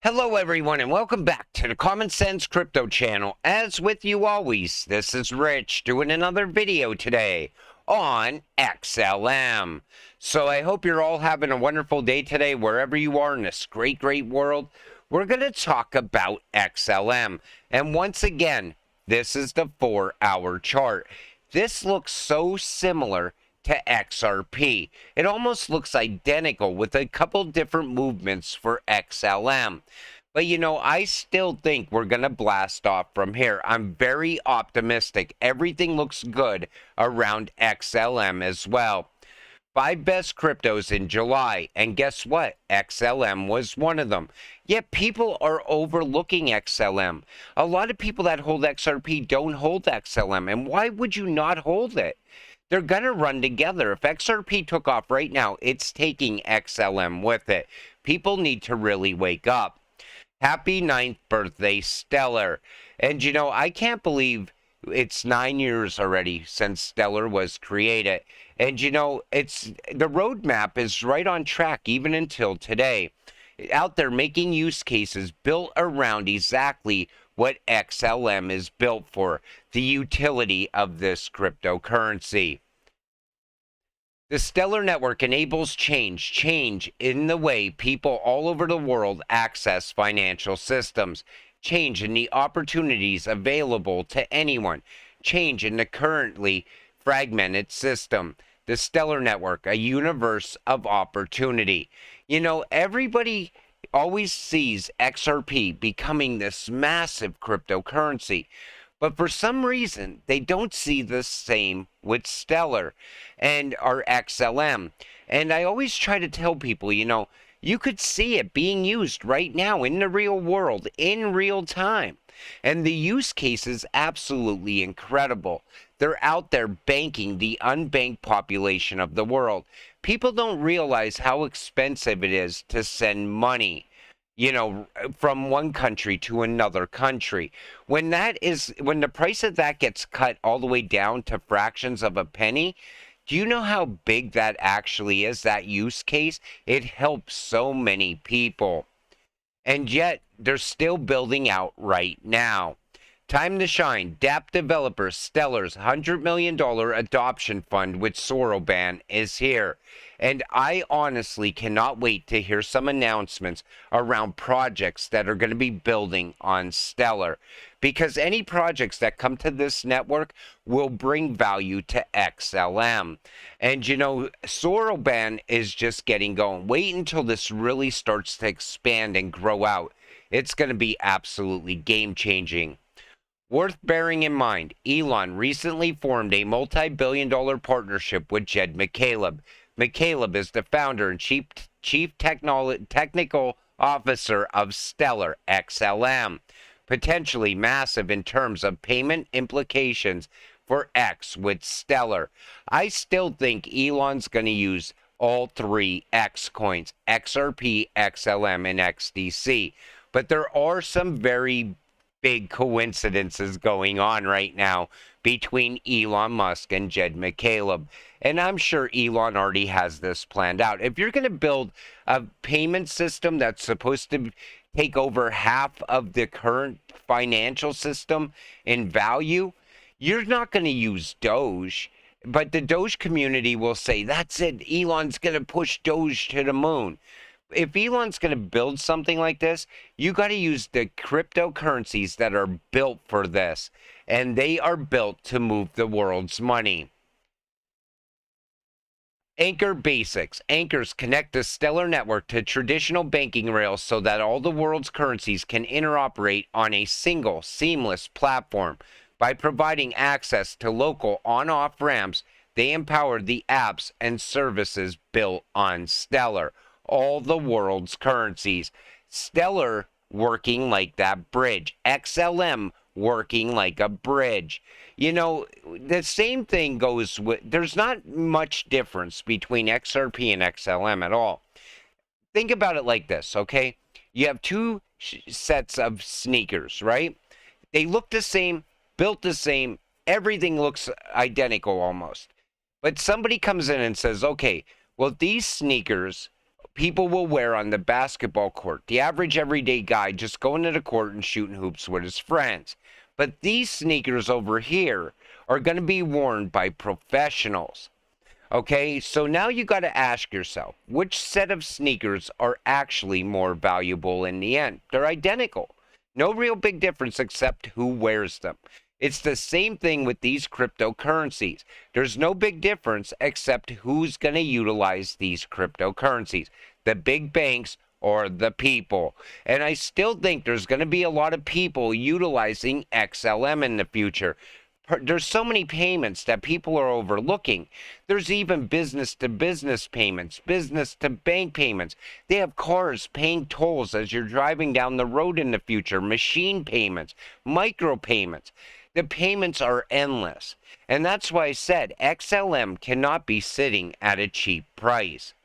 Hello everyone and welcome back to the Common Sense Crypto channel. As with you always, this is Rich doing another video today on XLM. So I hope you're all having a wonderful day today wherever you are in this great world. We're going to talk about XLM. And once again, this is the 4-hour chart. This looks so similar to XRP. It almost looks identical with a couple different movements for XLM. But I still think we're going to blast off from here. I'm very optimistic. Everything looks good around XLM as well. 5 best cryptos in July, and guess what? XLM was one of them. Yet people are overlooking XLM. A lot of people that hold XRP don't hold XLM, and why would you not hold it? They're going to run together. If XRP took off right now, it's taking XLM with it. People need to really wake up. Happy 9th birthday, Stellar. And I can't believe it's 9 years already since Stellar was created. And it's the roadmap is right on track even until today. Out there making use cases built around exactly what XLM is built for, the utility of this cryptocurrency. The Stellar Network enables change in the way people all over the world access financial systems, change in the opportunities available to anyone, change in the currently fragmented system. The Stellar Network, a universe of opportunity. Everybody always sees XRP becoming this massive cryptocurrency. But for some reason, they don't see the same with Stellar and our XLM. And I always try to tell people, you could see it being used right now in the real world, in real time. And the use case is absolutely incredible. They're out there banking the unbanked population of the world. People don't realize how expensive it is to send money, from one country to another country. When the price of that gets cut all the way down to fractions of a penny, do you know how big that actually is, that use case? It helps so many people. And yet, they're still building out right now. Time to shine. DApp developer Stellar's $100 million adoption fund with Soroban is here. And I honestly cannot wait to hear some announcements around projects that are going to be building on Stellar. Because any projects that come to this network will bring value to XLM. And Soroban is just getting going. Wait until this really starts to expand and grow out. It's going to be absolutely game-changing. Worth bearing in mind, Elon recently formed a multi-billion-dollar partnership with Jed McCaleb. McCaleb is the founder and chief technical officer of Stellar XLM, potentially massive in terms of payment implications for X with Stellar. I still think Elon's going to use all 3 X coins, XRP, XLM, and XDC. But there are some very big coincidences going on right now between Elon Musk and Jed McCaleb. And I'm sure Elon already has this planned out. If you're going to build a payment system that's supposed to take over half of the current financial system in value, you're not going to use Doge. But the Doge community will say, that's it, Elon's going to push Doge to the moon. If Elon's going to build something like this, you got to use the cryptocurrencies that are built for this. And they are built to move the world's money. Anchor Basics. Anchors connect the Stellar Network to traditional banking rails so that all the world's currencies can interoperate on a single, seamless platform. By providing access to local on-off ramps, they empower the apps and services built on Stellar. All the world's currencies. Stellar working like that bridge. XLM working like a bridge. The same thing goes with, there's not much difference between XRP and XLM at all. Think about it like this, okay? You have 2 sets of sneakers, right? They look the same, built the same, everything looks identical almost. But somebody comes in and says, okay, well, these sneakers, people will wear on the basketball court. The average everyday guy just going to the court and shooting hoops with his friends. But these sneakers over here are going to be worn by professionals. Okay, so now you got to ask yourself, which set of sneakers are actually more valuable in the end? They're identical. No real big difference except who wears them. It's the same thing with these cryptocurrencies. There's no big difference except who's going to utilize these cryptocurrencies, the big banks or the people. And I still think there's going to be a lot of people utilizing XLM in the future. There's so many payments that people are overlooking. There's even business-to-business payments, business-to-bank payments. They have cars paying tolls as you're driving down the road in the future, machine payments, micro payments. The payments are endless. And that's why I said XLM cannot be sitting at a cheap price.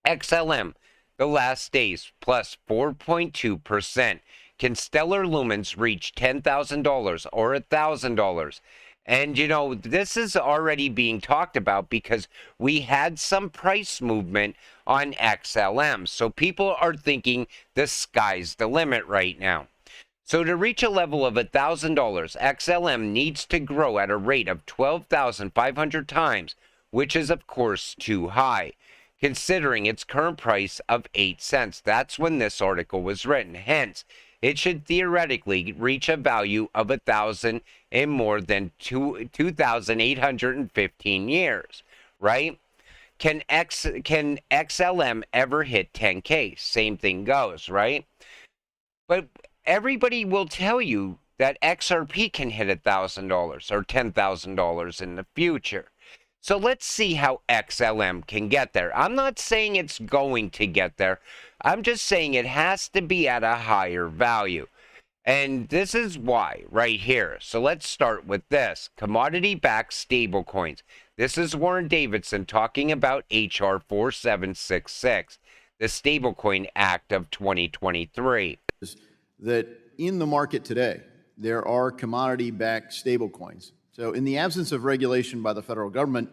XLM, the last days, plus 4.2%. Can Stellar Lumens reach $10,000 or $1,000? And, you know, this is already being talked about because we had some price movement on XLM. So people are thinking the sky's the limit right now. So to reach a level of $1,000, XLM needs to grow at a rate of 12,500 times, which is, of course, too high, considering its current price of 8 cents. That's when this article was written. Hence, it should theoretically reach a value of 1,000 in more than 2,815 years, right? Can XLM ever hit 10K? Same thing goes, right? But everybody will tell you that XRP can hit $1,000 or $10,000 in the future. So let's see how XLM can get there. I'm not saying it's going to get there. I'm just saying it has to be at a higher value. And this is why right here. So let's start with this. Commodity-backed stablecoins. This is Warren Davidson talking about HR 4766, the Stablecoin Act of 2023. That in the market today, there are commodity-backed stablecoins. So in the absence of regulation by the federal government,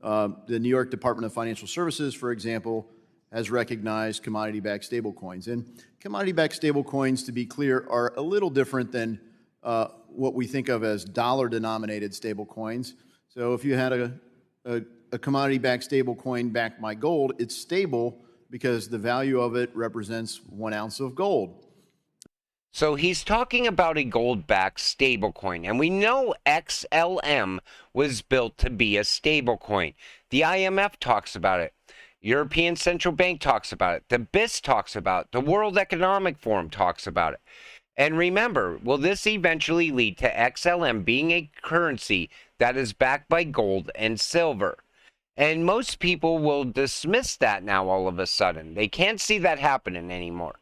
the New York Department of Financial Services, for example, has recognized commodity-backed stablecoins. And commodity-backed stablecoins, to be clear, are a little different than what we think of as dollar-denominated stablecoins. So if you had a commodity-backed stablecoin backed by gold, it's stable because the value of it represents 1 ounce of gold. So he's talking about a gold-backed stablecoin, and we know XLM was built to be a stablecoin. The IMF talks about it. European Central Bank talks about it. The BIS talks about it. The World Economic Forum talks about it. And remember, will this eventually lead to XLM being a currency that is backed by gold and silver? And most people will dismiss that now all of a sudden. They can't see that happening anymore.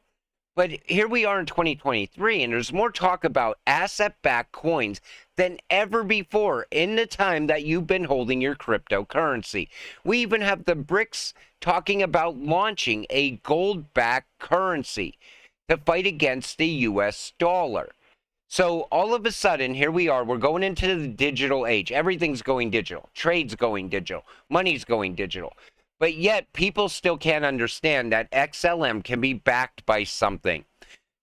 But here we are in 2023, and there's more talk about asset-backed coins than ever before in the time that you've been holding your cryptocurrency. We even have the BRICS talking about launching a gold-backed currency to fight against the US dollar. So all of a sudden, here we are, we're going into the digital age. Everything's going digital. Trade's going digital. Money's going digital. But yet, people still can't understand that XLM can be backed by something.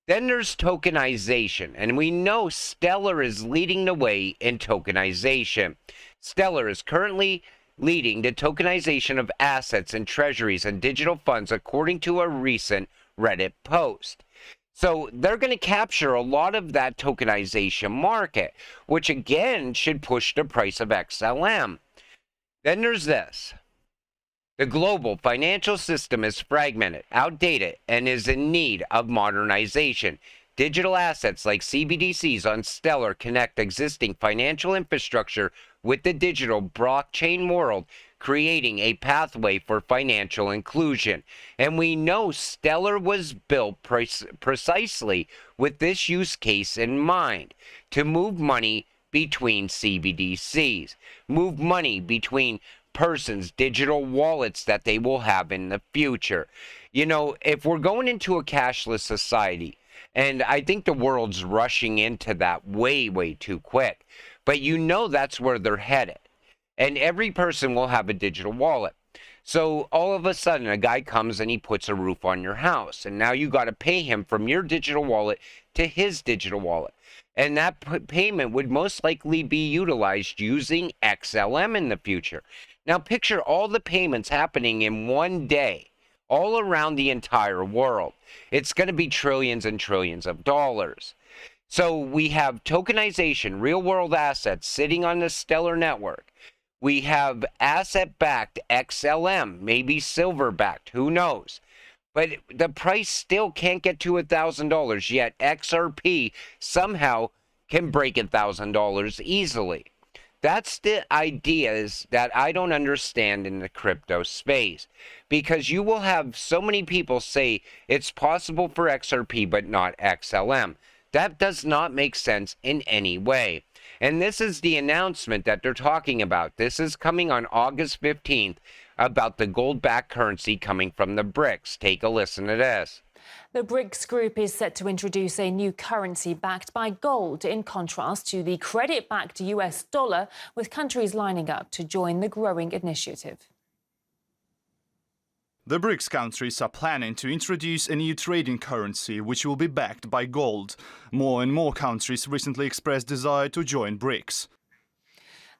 Then there's tokenization, and we know Stellar is leading the way in tokenization. Stellar is currently leading the tokenization of assets and treasuries and digital funds, according to a recent Reddit post. So they're going to capture a lot of that tokenization market, which again should push the price of XLM. Then there's this. The global financial system is fragmented, outdated, and is in need of modernization. Digital assets like CBDCs on Stellar connect existing financial infrastructure with the digital blockchain world, creating a pathway for financial inclusion. And we know Stellar was built precisely with this use case in mind, to move money between CBDCs, move money between persons' digital wallets that they will have in the future. You know, if we're going into a cashless society, and I think the world's rushing into that way, way too quick, but you know that's where they're headed. And every person will have a digital wallet. So all of a sudden, a guy comes and he puts a roof on your house, and now you got to pay him from your digital wallet to his digital wallet. And that payment would most likely be utilized using XLM in the future. Now, picture all the payments happening in one day, all around the entire world. It's going to be trillions and trillions of dollars. So we have tokenization, real world assets sitting on the Stellar network. We have asset-backed XLM, maybe silver-backed, who knows? But the price still can't get to $1,000, yet XRP somehow can break $1,000 easily. That's the ideas that I don't understand in the crypto space, because you will have so many people say it's possible for XRP but not XLM. That does not make sense in any way. And this is the announcement that they're talking about. This is coming on August 15th about the gold-backed currency coming from the BRICS. Take a listen to this. The BRICS group is set to introduce a new currency backed by gold, in contrast to the credit-backed US dollar, with countries lining up to join the growing initiative. The BRICS countries are planning to introduce a new trading currency which will be backed by gold. More and more countries recently expressed desire to join BRICS.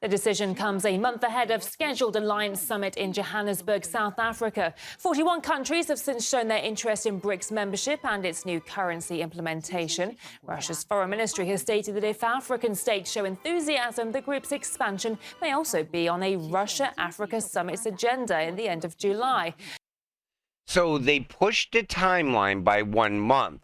The decision comes a month ahead of scheduled Alliance Summit in Johannesburg, South Africa. 41 countries have since shown their interest in BRICS membership and its new currency implementation. Russia's foreign ministry has stated that if African states show enthusiasm, the group's expansion may also be on a Russia-Africa summit's agenda in the end of July. So they pushed the timeline by 1 month,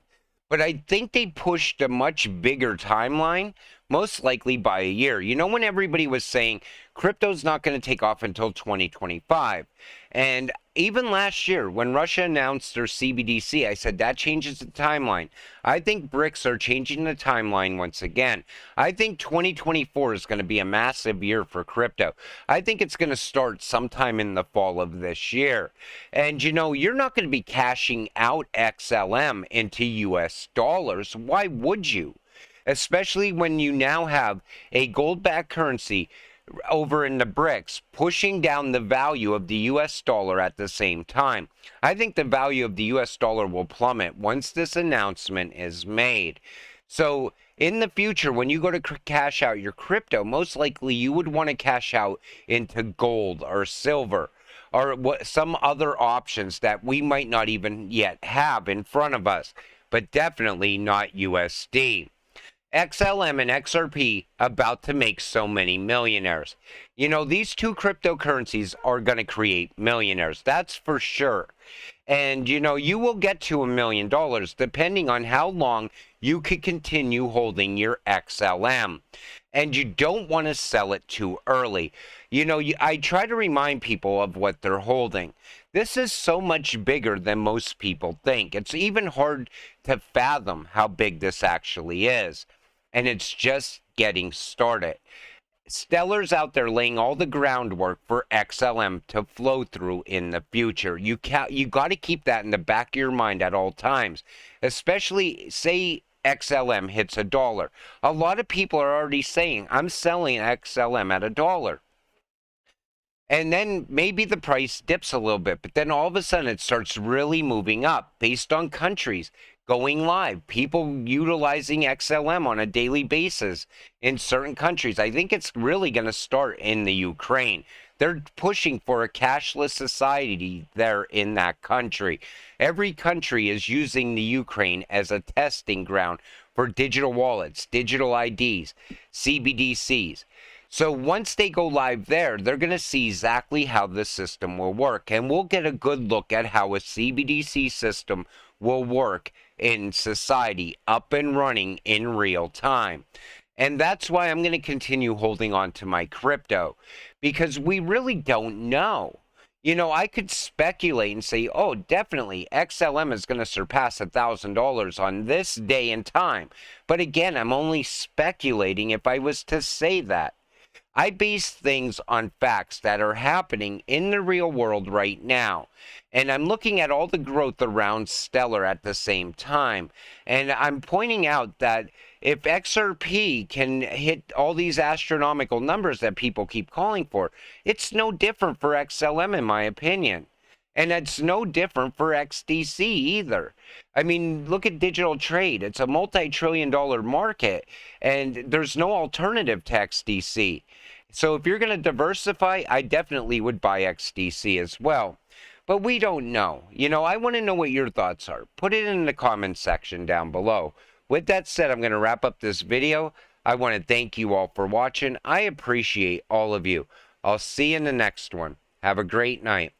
but I think they pushed a much bigger timeline, most likely by a year. You know, when everybody was saying crypto's not going to take off until 2025, and even last year when Russia announced their CBDC, I said that changes the timeline. I think BRICS are changing the timeline once again. I think 2024 is going to be a massive year for crypto. I think it's going to start sometime in the fall of this year. And you know, you're not going to be cashing out XLM into US dollars. Why would you? Especially when you now have a gold-backed currency over in the BRICS, pushing down the value of the US dollar at the same time. I think the value of the US dollar will plummet once this announcement is made. So in the future, when you go to cash out your crypto, most likely you would want to cash out into gold or silver or some other options that we might not even yet have in front of us, but definitely not USD. XLM and XRP about to make so many millionaires. You know, these two cryptocurrencies are going to create millionaires. That's for sure. And, you know, you will get to $1 million depending on how long you can continue holding your XLM. And you don't want to sell it too early. You know, I try to remind people of what they're holding. This is so much bigger than most people think. It's even hard to fathom how big this actually is. And it's just getting started. Stellar's out there laying all the groundwork for XLM to flow through in the future. You got to keep that in the back of your mind at all times, especially say XLM hits $1. A lot of people are already saying, I'm selling XLM at $1. And then maybe the price dips a little bit, but then all of a sudden it starts really moving up based on countries going live, people utilizing XLM on a daily basis in certain countries. I think it's really going to start in the Ukraine. They're pushing for a cashless society there in that country. Every country is using the Ukraine as a testing ground for digital wallets, digital IDs, CBDCs. So once they go live there, they're going to see exactly how the system will work. And we'll get a good look at how a CBDC system will work in society, up and running in real time. And that's why I'm going to continue holding on to my crypto, because we really don't know. You know, I could speculate and say, oh, definitely XLM is going to surpass $1,000 on this day and time. But again, I'm only speculating if I was to say that. I base things on facts that are happening in the real world right now. And I'm looking at all the growth around Stellar at the same time. And I'm pointing out that if XRP can hit all these astronomical numbers that people keep calling for, it's no different for XLM in my opinion. And it's no different for XDC either. I mean, look at digital trade. It's a multi-trillion-dollar market, and there's no alternative to XDC. So if you're going to diversify, I definitely would buy XDC as well. But we don't know. You know, I want to know what your thoughts are. Put it in the comments section down below. With that said, I'm going to wrap up this video. I want to thank you all for watching. I appreciate all of you. I'll see you in the next one. Have a great night.